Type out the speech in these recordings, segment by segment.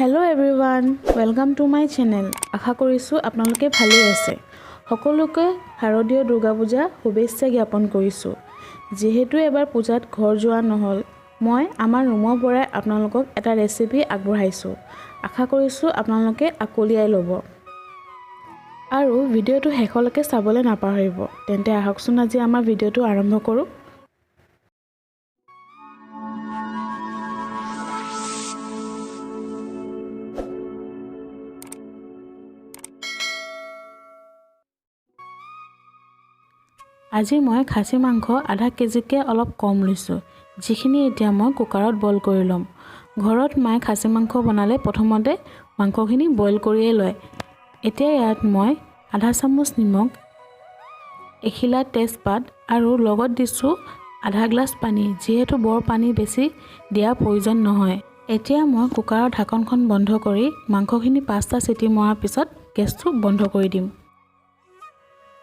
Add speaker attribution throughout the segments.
Speaker 1: Hello everyone welcome to my channel. आशा কৰিছো আপোনালোকে ভালে আছে। সকলোকে শাৰদীয় দুৰ্গা পূজা শুভেচ্ছা জ্ঞাপন কৰিছো। যেহেতু এবাৰ পূজাত ঘৰ যোৱা নহল, মই আমাৰ ৰুমৰ পৰাই আপোনালোকক এটা ৰেচিপি আগবঢ়াইছো। আশা কৰিছো আপোনালোকে আকলিয়াই ল'ব আৰু ভিডিঅ'টো শেষলৈকে চাবলৈ নাপাহৰিব। তেন্তে আহকচোন আজি আমাৰ ভিডিঅ'টো আৰম্ভ কৰোঁ। আজি মই খাচী মাংস আধা কেজিকে অলপ কম লৈছোঁ, যিখিনি এতিয়া মই কুকাৰত বইল কৰি ল'ম। ঘৰত মায়ে খাচী মাংস বনালে প্ৰথমতে মাংসখিনি বইল কৰিয়ে লয়। এতিয়া ইয়াত মই আধা চামুচ নিমখ, এখিলা তেজপাত আৰু লগত দিছোঁ আধা গ্লাছ পানী, যিহেতু বৰ পানী বেছি দিয়াৰ প্ৰয়োজন নহয়। এতিয়া মই কুকাৰৰ ঢাকনখন বন্ধ কৰি মাংসখিনি 5টা চিটি মৰাৰ পিছত গেছটো বন্ধ কৰি দিম।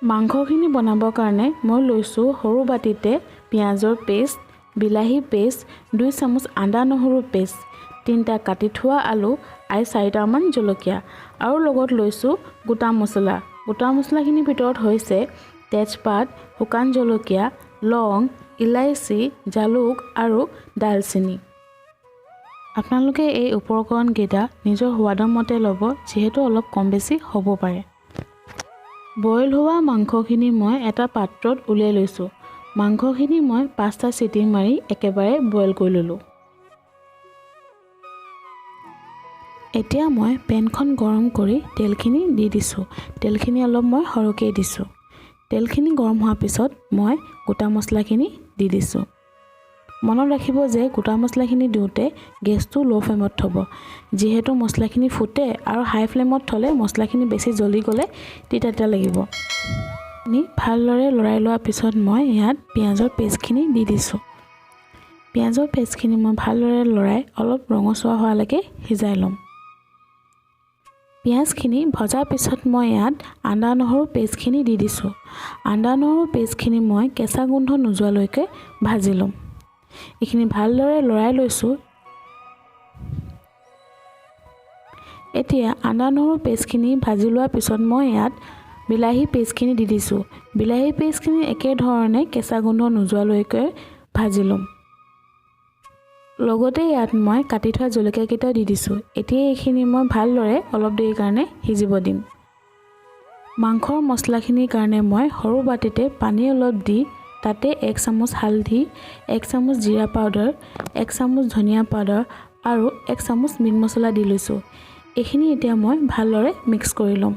Speaker 1: মাংসখিনি বনাবৰ কাৰণে মই লৈছোঁ সৰু বাটিতে পিঁয়াজৰ পেষ্ট, বিলাহী পেষ্ট, 2 চামুচ আদা নহৰু পেষ্ট, 3টা কাটি থোৱা আলু আৰু 4টামান জলকীয়া আৰু লগত লৈছোঁ গোটা মছলা। গোটা মছলাখিনিৰ ভিতৰত হৈছে তেজপাত, শুকান জলকীয়া, লং, ইলাইচি, জালুক আৰু দালচেনি। আপোনালোকে এই উপকৰণকেইটা নিজৰ সোৱাদৰ মতে ল'ব, যিহেতু অলপ কম বেছি হ'ব পাৰে। বইল হোৱা মাংসখিনি মই এটা পাত্ৰত উলিয়াই লৈছোঁ। মাংসখিনি মই 5টা চিটি মাৰি একেবাৰে বইল কৰি ল'লোঁ। এতিয়া মই পেনখন গৰম কৰি তেলখিনি দি দিছোঁ। তেলখিনি অলপ মই সৰহকৈ দিছোঁ। তেলখিনি গৰম হোৱাৰ পিছত মই গোটা মছলাখিনি দি দিছোঁ। মনত ৰাখিব যে গোটা মছলাখিনি দিওঁতে গেছটো ল' ফ্লেমত থ'ব, যিহেতু মছলাখিনি ফুটে আৰু হাই ফ্লেমত থ'লে মছলাখিনি বেছি জ্বলি গ'লে তিতা লাগিব। ভালদৰে লৰাই লোৱাৰ পিছত মই ইয়াত পিঁয়াজৰ পেষ্টখিনি দি দিছোঁ। পিঁয়াজৰ পেষ্টখিনি মই ভালদৰে লৰাই অলপ ৰঙচুৱা হোৱালৈকে সিজাই ল'ম। পিঁয়াজখিনি ভজাৰ পিছত মই ইয়াত আদা নহৰু পেষ্টখিনি দি দিছোঁ। আদা নহৰু পেষ্টখিনি মই কেঁচা গোন্ধ নোযোৱালৈকে ভাজি ল'ম। এইখিনি ভালদৰে লৰাই লৈছোঁ। এতিয়া আদা নহৰু পেষ্টখিনি ভাজি লোৱাৰ পিছত মই ইয়াত বিলাহী পেষ্টখিনি দি দিছোঁ। বিলাহী পেষ্টখিনি একেধৰণে কেঁচা গোন্ধ নোযোৱালৈকে ভাজি ল'ম। লগতে ইয়াত মই কাটি থোৱা জলকীয়াকেইটা দি দিছোঁ। এতিয়া এইখিনি মই ভালদৰে অলপ দেৰিৰ কাৰণে সিজিব দিম। মাংসৰ মছলাখিনিৰ কাৰণে মই সৰু বাটিতে পানী অলপ দি তাতে 1 চামুচ হালধি, 1 চামুচ জিৰা পাউডাৰ, 1 চামুচ ধনিয়া পাউডাৰ আৰু 1 চামুচ মিট মছলা দি লৈছোঁ। এইখিনি এতিয়া মই ভালদৰে মিক্স কৰি ল'ম।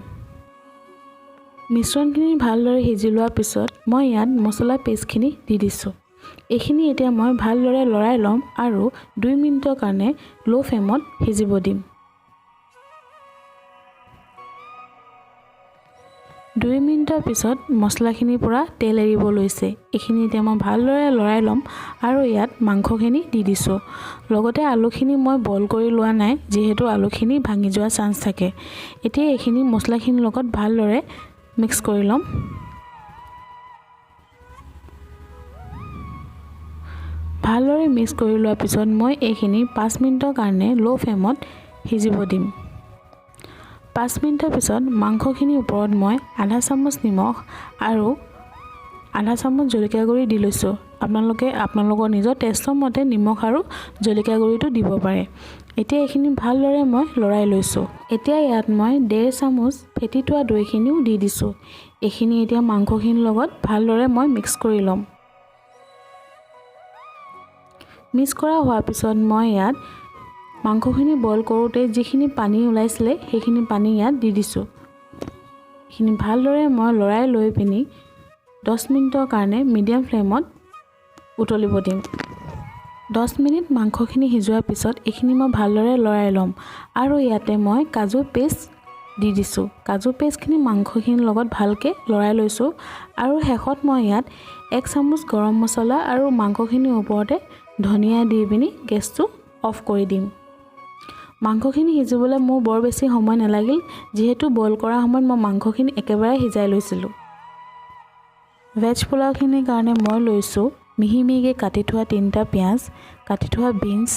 Speaker 1: মিশ্ৰণখিনি ভালদৰে সিজি লোৱাৰ পিছত মই ইয়াত মছলা পেষ্টখিনি দি দিছোঁ। এইখিনি এতিয়া মই ভালদৰে লৰাই ল'ম আৰু 2 মিনিটৰ কাৰণে ল' ফ্লেমত সিজিব দিম। 2 মিনিটৰ পিছত মছলাখিনিৰ পৰা তেল এৰিব লৈছে। এইখিনি এতিয়া মই ভালদৰে লৰাই ল'ম আৰু ইয়াত মাংসখিনি দি দিছোঁ। লগতে আলুখিনি মই বইল কৰি লোৱা নাই, যিহেতু আলুখিনি ভাঙি যোৱাৰ চান্স থাকে। এতিয়া এইখিনি মছলাখিনিৰ লগত ভালদৰে মিক্স কৰি ল'ম। ভালদৰে মিক্স কৰি লোৱাৰ পিছত মই এইখিনি 5 মিনিটৰ কাৰণে ল' ফ্লেমত সিজিব দিম। 5 মিনিটৰ পিছত মাংসখিনিৰ ওপৰত মই আধা চামুচ নিমখ আৰু আধা চামুচ জলকীয়া গুড়ি দি লৈছোঁ। আপোনালোকে আপোনালোকৰ নিজৰ টেষ্টৰ মতে নিমখ আৰু জলকীয়া গুড়িটো দিব পাৰে। এতিয়া এইখিনি ভালদৰে মই লৰাই লৈছোঁ। এতিয়া ইয়াত মই 1.5 চামুচ ফেটি থোৱা দৈখিনিও দি দিছোঁ। এইখিনি এতিয়া মাংসখিনিৰ লগত ভালদৰে মই মিক্স কৰি ল'ম। মিক্স কৰা হোৱাৰ পিছত মই ইয়াত মাংসখিনি বইল কৰোঁতে যিখিনি পানী ওলাইছিলে সেইখিনি পানী ইয়াত দি দিছোঁ। এইখিনি ভালদৰে মই লৰাই লৈ পিনি 10 মিনিটৰ কাৰণে মিডিয়াম ফ্লেমত উতলিব দিম। 10 মিনিট মাংসখিনি সিজোৱাৰ পিছত এইখিনি মই ভালদৰে লৰাই ল'ম আৰু ইয়াতে মই কাজু পেষ্ট দি দিছোঁ। কাজু পেষ্টখিনি মাংসখিনিৰ লগত ভালকৈ লৰাই লৈছোঁ আৰু শেষত মই ইয়াত 1 চামুচ গৰম মছলা আৰু মাংসখিনিৰ ওপৰতে ধনিয়া দি পিনি গেছটো অফ কৰি দিম। মাংসখিনি সিজিবলৈ মোৰ বৰ বেছি সময় নালাগিল, যিহেতু বইল কৰাৰ সময়ত মই মাংসখিনি একেবাৰে সিজাই লৈছিলোঁ। ভেজ পোলাওখিনিৰ কাৰণে মই লৈছোঁ মিহি মিহিকৈ কাটি থোৱা 3টা পিঁয়াজ, কাটি থোৱা বিনছ,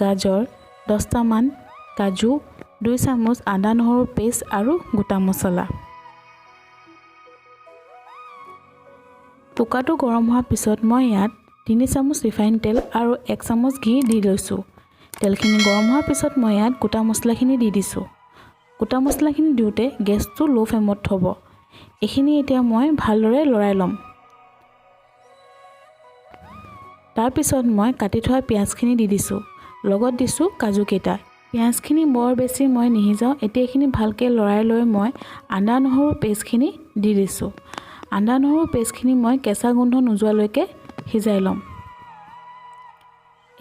Speaker 1: গাজৰ, 10টামান কাজু, 2 চামুচ আদা নহৰু পেষ্ট আৰু গোটা মছলা। কুকাৰটো গৰম হোৱাৰ পিছত মই ইয়াত 3 চামুচ ৰিফাইন তেল আৰু 1 চামুচ ঘি দি লৈছোঁ। তেলখিনি গৰম হোৱাৰ পিছত মই ইয়াত গোটা মছলাখিনি দি দিছোঁ। গোটা মছলাখিনি দিওঁতে গেছটো ল' ফ্লেমত থ'ব। এইখিনি এতিয়া মই ভালদৰে লৰাই ল'ম। তাৰপিছত মই কাটি থোৱা পিঁয়াজখিনি দি দিছোঁ। লগত দিছোঁ কাজুকেইটা। পিঁয়াজখিনি বৰ বেছি মই নিসিজাওঁ। এতিয়া এইখিনি ভালকৈ লৰাই লৈ মই আদা নহৰু পেষ্টখিনি দি দিছোঁ। আদা নহৰু পেষ্টখিনি মই কেঁচা গোন্ধ নোযোৱালৈকে সিজাই ল'ম।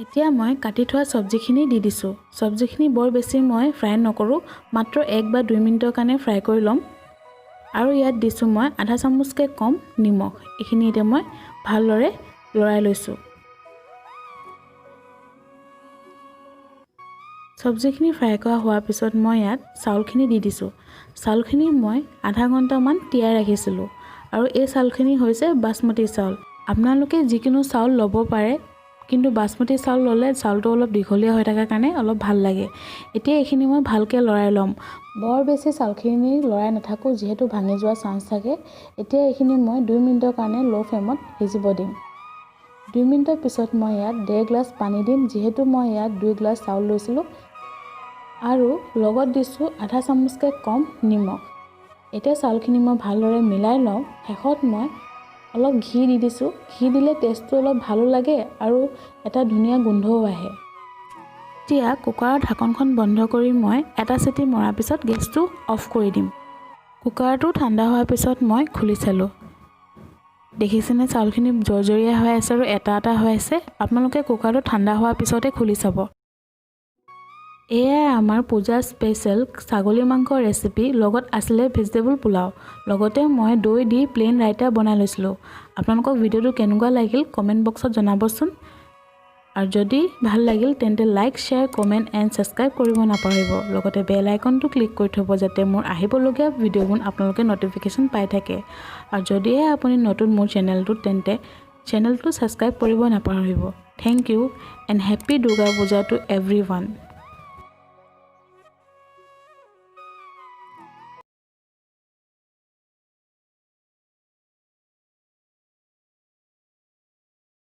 Speaker 1: এতিয়া মই কাটি থোৱা চব্জিখিনি দি দিছোঁ। চব্জিখিনি বৰ বেছি মই ফ্ৰাই নকৰোঁ, মাত্ৰ 1 বা 2 মিনিটৰ কাৰণে ফ্ৰাই কৰি ল'ম। আৰু ইয়াত দিছোঁ মই আধা চামুচকৈ কম নিমখ। এইখিনি এতিয়া মই ভালদৰে লৰাই লৈছোঁ। চব্জিখিনি ফ্ৰাই কৰা হোৱাৰ পিছত মই ইয়াত চাউলখিনি দি দিছোঁ। চাউলখিনি মই আধা ঘণ্টামান তিয়াই ৰাখিছিলোঁ আৰু এই চাউলখিনি হৈছে বাসমতী চাউল। আপোনালোকে যিকোনো চাউল ল'ব পাৰে, কিন্তু বাসমতী চাউল ল'লে চাউলটো অলপ দীঘলীয়া হৈ থকাৰ কাৰণে অলপ ভাল লাগে। এতিয়া এইখিনি মই ভালকৈ লৰাই ল'ম। বৰ বেছি চাউলখিনি লৰাই নাথাকোঁ, যিহেতু ভাঙি যোৱাৰ চান্স থাকে। এতিয়া এইখিনি মই 2 মিনিটৰ কাৰণে ল' ফ্লেমত সিজিব দিম। 2 মিনিটৰ পিছত মই ইয়াত 1.5 গ্লাছ পানী দিম, যিহেতু মই ইয়াত 2 গ্লাছ চাউল লৈছিলোঁ। আৰু লগত দিছোঁ আধা চামুচকৈ কম নিমখ। এতিয়া চাউলখিনি মই ভালদৰে মিলাই লওঁ। শেষত মই অলপ ঘি দি দিছোঁ। ঘি দিলে টেষ্টটো অলপ ভালো লাগে আৰু এটা ধুনীয়া গোন্ধও আহে। এতিয়া কুকাৰৰ ঢাকনখন বন্ধ কৰি মই এটা চিটি মৰাৰ পিছত গেছটো অফ কৰি দিম। কুকাৰটো ঠাণ্ডা হোৱাৰ পিছত মই খুলি চালোঁ। দেখিছেনে চাউলখিনি জৰ্জৰীয়া হৈ আছে আৰু এটা হৈ আছে। আপোনালোকে কুকাৰটো ঠাণ্ডা হোৱাৰ পিছতে খুলি চাব। এয়াই আমাৰ পূজাৰ স্পেচিয়েল ছাগলী মাংসৰ ৰেচিপি। লগত আছিলে ভেজিটেবল পোলাও। লগতে মই দৈ দি প্লেইন ৰাইতা বনাই লৈছিলোঁ। আপোনালোকক ভিডিঅ'টো কেনেকুৱা লাগিল কমেণ্ট বক্সত জনাবচোন। আৰু যদি ভাল লাগিল তেন্তে like, share, comment and subscribe কৰিব নাপাহৰিব। লগতে বেল আইকনটো ক্লিক কৰি থ'ব, যাতে মোৰ আহিবলগীয়া ভিডিঅ'বোৰ আপোনালোকে ন'টিফিকেশ্যন পাই থাকে। আৰু যদিহে আপুনি নতুন মোৰ চেনেলটোত, তেন্তে চেনেলটো ছাবস্ক্ৰাইব কৰিব নাপাহৰিব। Thank you and happy Durga Puja to everyone.